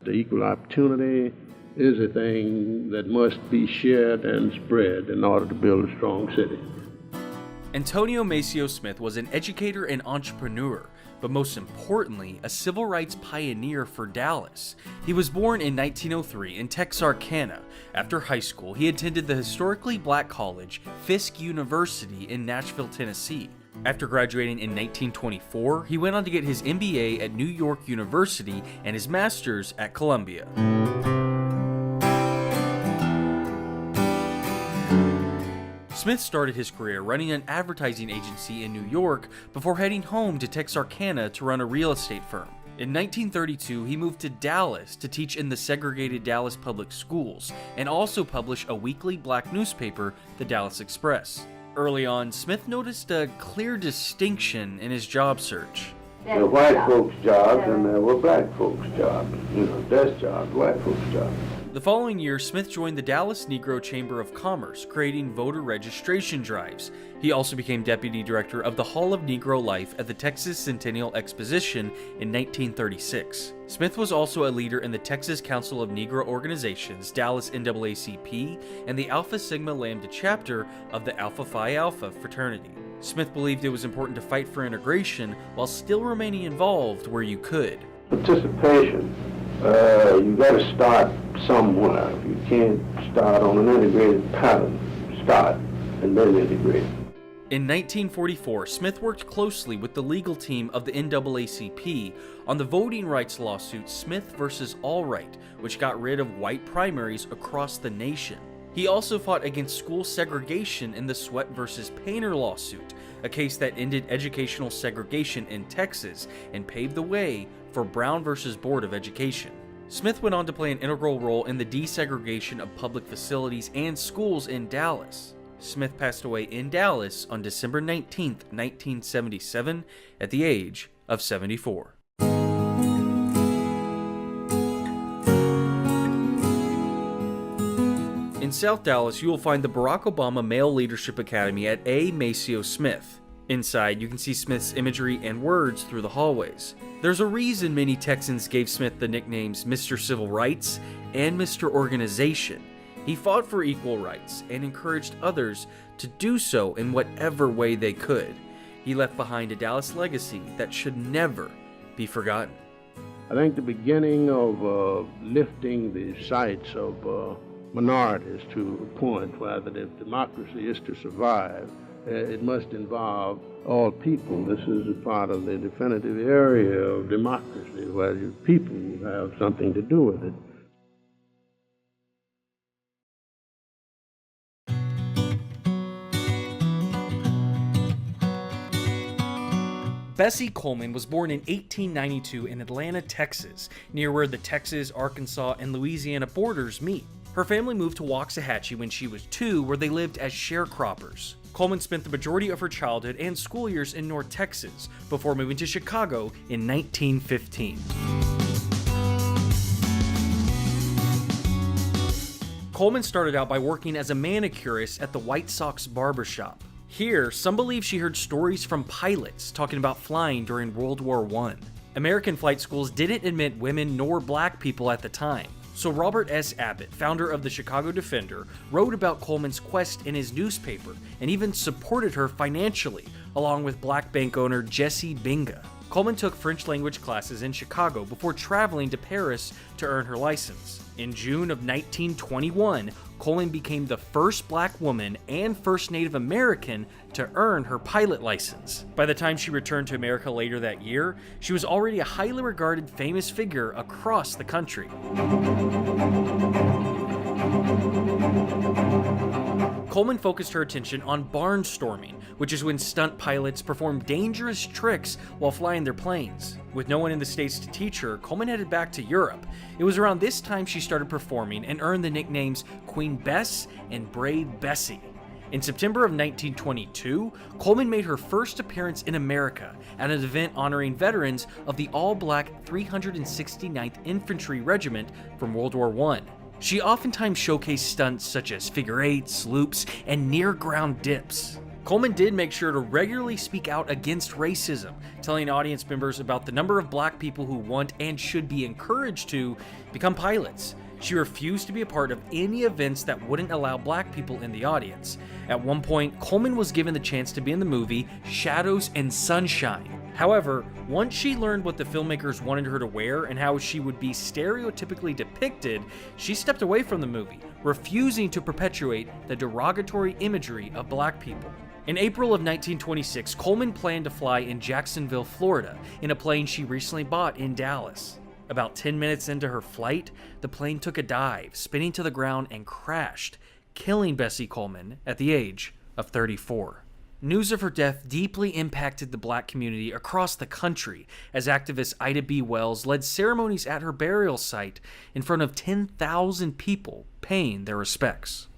the equal opportunity is a thing that must be shared and spread in order to build a strong city. Antonio Maceo Smith was an educator and entrepreneur, but most importantly, a civil rights pioneer for Dallas. He was born in 1903 in Texarkana. After high school, he attended the historically black college, Fisk University in Nashville, Tennessee. After graduating in 1924, he went on to get his MBA at New York University and his master's at Columbia. Smith started his career running an advertising agency in New York before heading home to Texarkana to run a real estate firm. In 1932, he moved to Dallas to teach in the segregated Dallas public schools and also publish a weekly black newspaper, the Dallas Express. Early on, Smith noticed a clear distinction in his job search. There were white folks' jobs and there were black folks' jobs. Desk jobs, white folks' jobs. The following year, Smith joined the Dallas Negro Chamber of Commerce, creating voter registration drives. He also became deputy director of the Hall of Negro Life at the Texas Centennial Exposition in 1936. Smith was also a leader in the Texas Council of Negro Organizations, Dallas NAACP, and the Alpha Sigma Lambda chapter of the Alpha Phi Alpha fraternity. Smith believed it was important to fight for integration while still remaining involved where you could. Participation. You got to start somewhere. If you can't start on an integrated pattern, start and then integrate. In 1944, Smith worked closely with the legal team of the NAACP on the voting rights lawsuit Smith versus Allwright, which got rid of white primaries across the nation. He also fought against school segregation in the Sweat versus Painter lawsuit, a case that ended educational segregation in Texas and paved the way for Brown versus Board of Education. Smith went on to play an integral role in the desegregation of public facilities and schools in Dallas. Smith passed away in Dallas on December 19, 1977, at the age of 74. In South Dallas, you will find the Barack Obama Male Leadership Academy at A. Maceo Smith. Inside, you can see Smith's imagery and words through the hallways. There's a reason many Texans gave Smith the nicknames Mr. Civil Rights and Mr. Organization. He fought for equal rights and encouraged others to do so in whatever way they could. He left behind a Dallas legacy that should never be forgotten. I think the beginning of lifting the sights of minorities to a point where that if democracy is to survive, it must involve all people. This is a part of the definitive area of democracy where people have something to do with it. Bessie Coleman was born in 1892 in Atlanta, Texas, near where the Texas, Arkansas, and Louisiana borders meet. Her family moved to Waxahachie when she was 2, where they lived as sharecroppers. Coleman spent the majority of her childhood and school years in North Texas before moving to Chicago in 1915. Coleman started out by working as a manicurist at the White Sox barbershop. Here, some believe she heard stories from pilots talking about flying during World War I. American flight schools didn't admit women nor black people at the time, so Robert S. Abbott, founder of the Chicago Defender, wrote about Coleman's quest in his newspaper and even supported her financially, along with black bank owner Jesse Binga. Coleman took French language classes in Chicago before traveling to Paris to earn her license. In June of 1921, Coleman became the first black woman and first Native American to earn her pilot license. By the time she returned to America later that year, she was already a highly regarded famous figure across the country. Coleman focused her attention on barnstorming, which is when stunt pilots perform dangerous tricks while flying their planes. With no one in the States to teach her, Coleman headed back to Europe. It was around this time she started performing and earned the nicknames Queen Bess and Brave Bessie. In September of 1922, Coleman made her first appearance in America at an event honoring veterans of the all-black 369th Infantry Regiment from World War I. She oftentimes showcased stunts such as figure eights, loops, and near-ground dips. Coleman did make sure to regularly speak out against racism, telling audience members about the number of black people who want and should be encouraged to become pilots. She refused to be a part of any events that wouldn't allow black people in the audience. At one point, Coleman was given the chance to be in the movie Shadows and Sunshine. However, once she learned what the filmmakers wanted her to wear and how she would be stereotypically depicted, she stepped away from the movie, refusing to perpetuate the derogatory imagery of black people. In April of 1926, Coleman planned to fly in Jacksonville, Florida, in a plane she recently bought in Dallas. About 10 minutes into her flight, the plane took a dive, spinning to the ground and crashed, killing Bessie Coleman at the age of 34. News of her death deeply impacted the black community across the country as activist Ida B. Wells led ceremonies at her burial site in front of 10,000 people paying their respects.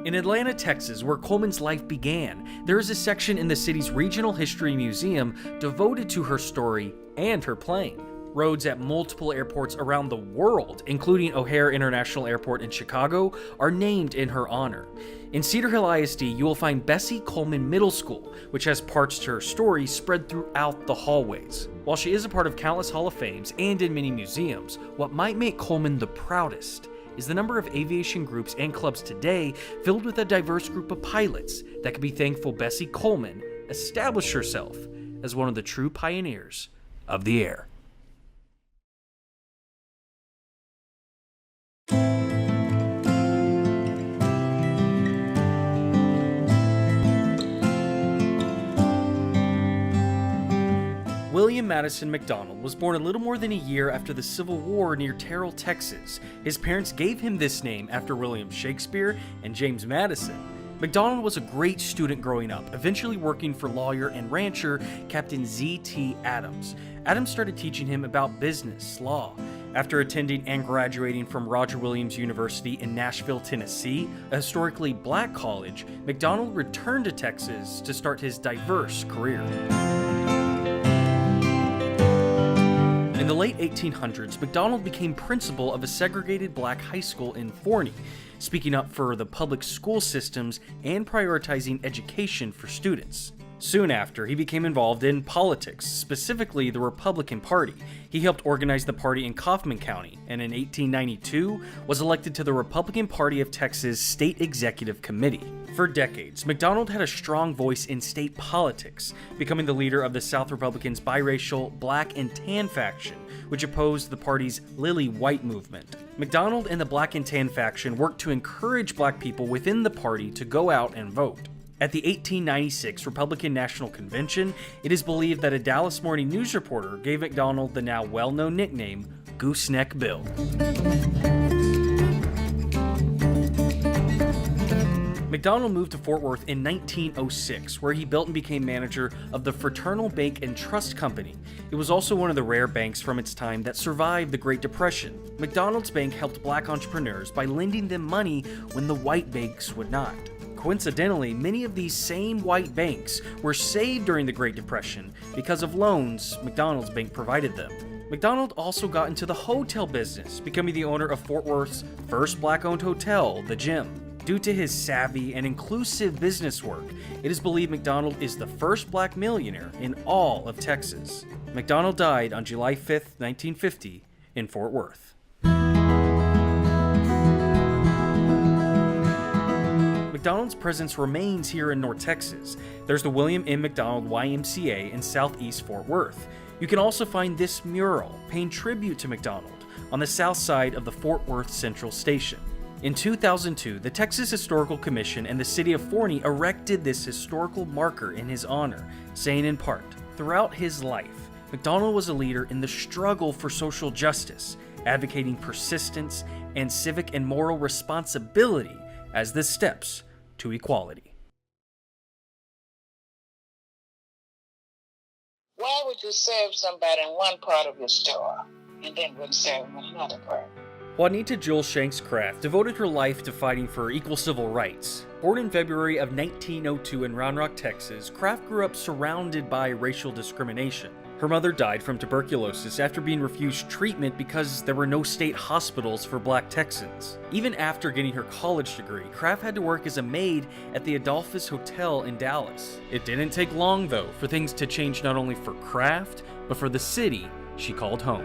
In Atlanta, Texas, where Coleman's life began, there is a section in the city's Regional History Museum devoted to her story and her plane. Roads at multiple airports around the world, including O'Hare International Airport in Chicago, are named in her honor. In Cedar Hill ISD, you will find Bessie Coleman Middle School, which has parts to her story spread throughout the hallways. While she is a part of countless Hall of Fames and in many museums, what might make Coleman the proudest is the number of aviation groups and clubs today filled with a diverse group of pilots that can be thankful Bessie Coleman established herself as one of the true pioneers of the air. William Madison McDonald was born a little more than a year after the Civil War near Terrell, Texas. His parents gave him this name after William Shakespeare and James Madison. McDonald was a great student growing up, eventually working for lawyer and rancher Captain Z.T. Adams. Adams started teaching him about business, law. After attending and graduating from Roger Williams University in Nashville, Tennessee, a historically black college, McDonald returned to Texas to start his diverse career. In the late 1800s, McDonald became principal of a segregated black high school in Forney, speaking up for the public school systems and prioritizing education for students. Soon after, he became involved in politics, specifically the Republican Party. He helped organize the party in Kaufman County, and in 1892 was elected to the Republican Party of Texas State Executive Committee. For decades, McDonald had a strong voice in state politics, becoming the leader of the South Republicans' biracial Black and Tan faction, which opposed the party's Lily White movement. McDonald and the Black and Tan faction worked to encourage black people within the party to go out and vote. At the 1896 Republican National Convention, it is believed that a Dallas Morning News reporter gave McDonald the now well-known nickname Gooseneck Bill. McDonald moved to Fort Worth in 1906, where he built and became manager of the Fraternal Bank and Trust Company. It was also one of the rare banks from its time that survived the Great Depression. McDonald's bank helped black entrepreneurs by lending them money when the white banks would not. Coincidentally, many of these same white banks were saved during the Great Depression because of loans McDonald's bank provided them. McDonald also got into the hotel business, becoming the owner of Fort Worth's first black-owned hotel, The Gem. Due to his savvy and inclusive business work, it is believed McDonald is the first black millionaire in all of Texas. McDonald died on July 5, 1950, in Fort Worth. McDonald's presence remains here in North Texas. There's the William M. McDonald YMCA in southeast Fort Worth. You can also find this mural paying tribute to McDonald on the south side of the Fort Worth Central Station. In 2002, the Texas Historical Commission and the city of Forney erected this historical marker in his honor, saying in part, "Throughout his life, McDonald was a leader in the struggle for social justice, advocating persistence and civic and moral responsibility as the steps to equality." Why would you serve somebody in one part of your store and then wouldn't serve them in another part? Juanita Jewel Shanks Craft devoted her life to fighting for equal civil rights. Born in February of 1902 in Round Rock, Texas, Craft grew up surrounded by racial discrimination. Her mother died from tuberculosis after being refused treatment because there were no state hospitals for Black Texans. Even after getting her college degree, Craft had to work as a maid at the Adolphus Hotel in Dallas. It didn't take long, though, for things to change not only for Craft, but for the city she called home.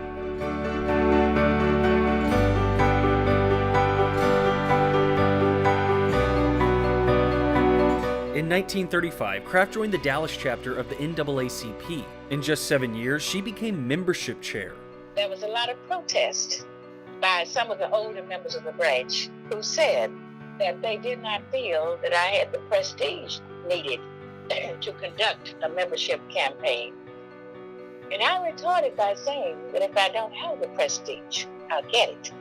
In 1935, Craft joined the Dallas chapter of the NAACP. In just 7 years, she became membership chair. There was a lot of protest by some of the older members of the branch who said that they did not feel that I had the prestige needed to conduct a membership campaign. And I retorted by saying that if I don't have the prestige, I'll get it.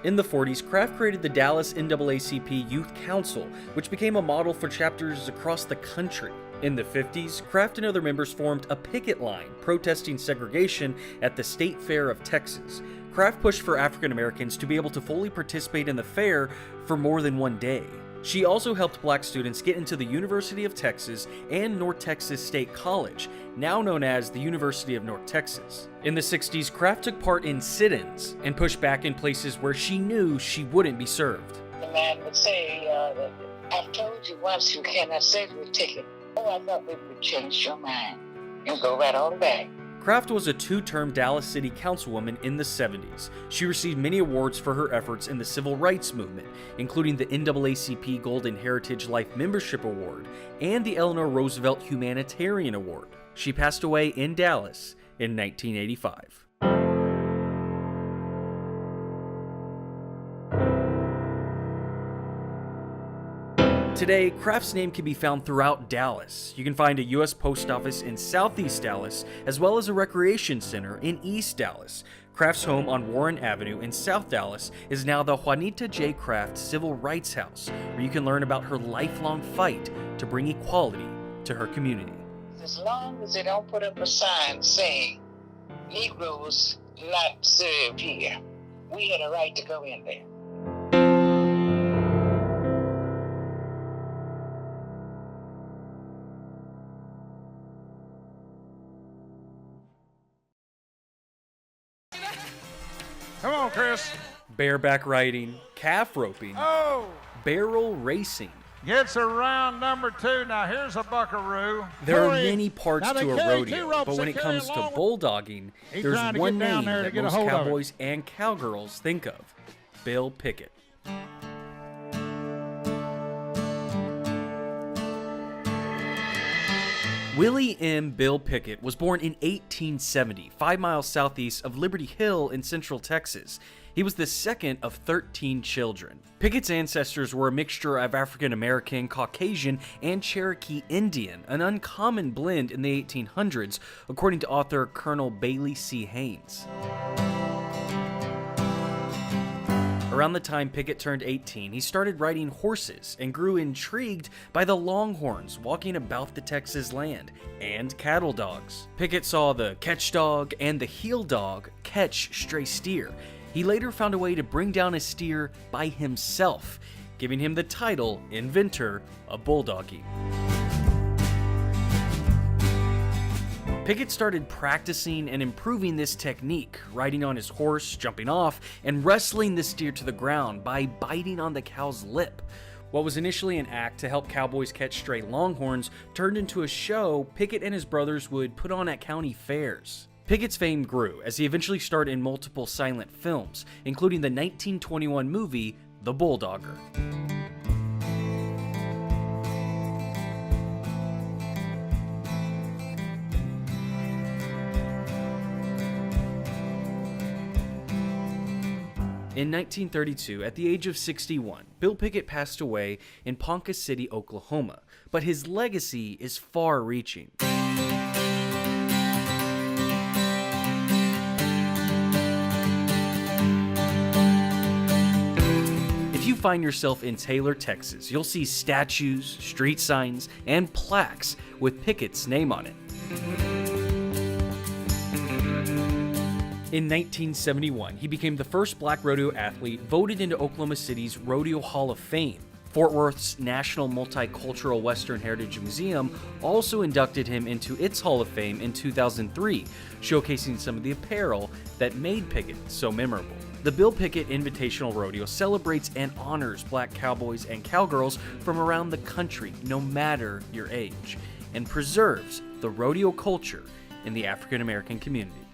In the 40s, Craft created the Dallas NAACP Youth Council, which became a model for chapters across the country. In the 50s, Craft and other members formed a picket line protesting segregation at the State Fair of Texas. Craft pushed for African Americans to be able to fully participate in the fair for more than one day. She also helped Black students get into the University of Texas and North Texas State College, now known as the University of North Texas. In the 60s, Craft took part in sit-ins and pushed back in places where she knew she wouldn't be served. The man would say, I've told you once you cannot serve your ticket. Oh, I thought we would change your mind and go right on back. Craft was a two-term Dallas City Councilwoman in the 70s. She received many awards for her efforts in the civil rights movement, including the NAACP Golden Heritage Life Membership Award and the Eleanor Roosevelt Humanitarian Award. She passed away in Dallas in 1985. Today, Craft's name can be found throughout Dallas. You can find a U.S. post office in Southeast Dallas, as well as a recreation center in East Dallas. Craft's home on Warren Avenue in South Dallas is now the Juanita J. Craft Civil Rights House, where you can learn about her lifelong fight to bring equality to her community. As long as they don't put up a sign saying, Negroes not served here, we had a right to go in there. Come on, Chris. Bareback riding, calf roping, barrel racing. Gets around number 2. Now here's a buckaroo. There are many parts to a rodeo, but when it comes to bulldogging, there's one name that most cowboys and cowgirls think of: Bill Pickett. Willie M. Bill Pickett was born in 1870, 5 miles southeast of Liberty Hill in central Texas. He was the second of 13 children. Pickett's ancestors were a mixture of African American, Caucasian, and Cherokee Indian, an uncommon blend in the 1800s, according to author Colonel Bailey C. Haynes. Around the time Pickett turned 18, he started riding horses and grew intrigued by the longhorns walking about the Texas land and cattle dogs. Pickett saw the catch dog and the heel dog catch stray steer. He later found a way to bring down a steer by himself, giving him the title inventor of bulldogging. Pickett started practicing and improving this technique, riding on his horse, jumping off, and wrestling the steer to the ground by biting on the cow's lip. What was initially an act to help cowboys catch stray longhorns turned into a show Pickett and his brothers would put on at county fairs. Pickett's fame grew as he eventually starred in multiple silent films, including the 1921 movie The Bulldogger. In 1932, at the age of 61, Bill Pickett passed away in Ponca City, Oklahoma, but his legacy is far-reaching. If you find yourself in Taylor, Texas, you'll see statues, street signs, and plaques with Pickett's name on it. In 1971, he became the first black rodeo athlete voted into Oklahoma City's Rodeo Hall of Fame. Fort Worth's National Multicultural Western Heritage Museum also inducted him into its Hall of Fame in 2003, showcasing some of the apparel that made Pickett so memorable. The Bill Pickett Invitational Rodeo celebrates and honors black cowboys and cowgirls from around the country, no matter your age, and preserves the rodeo culture in the African American community.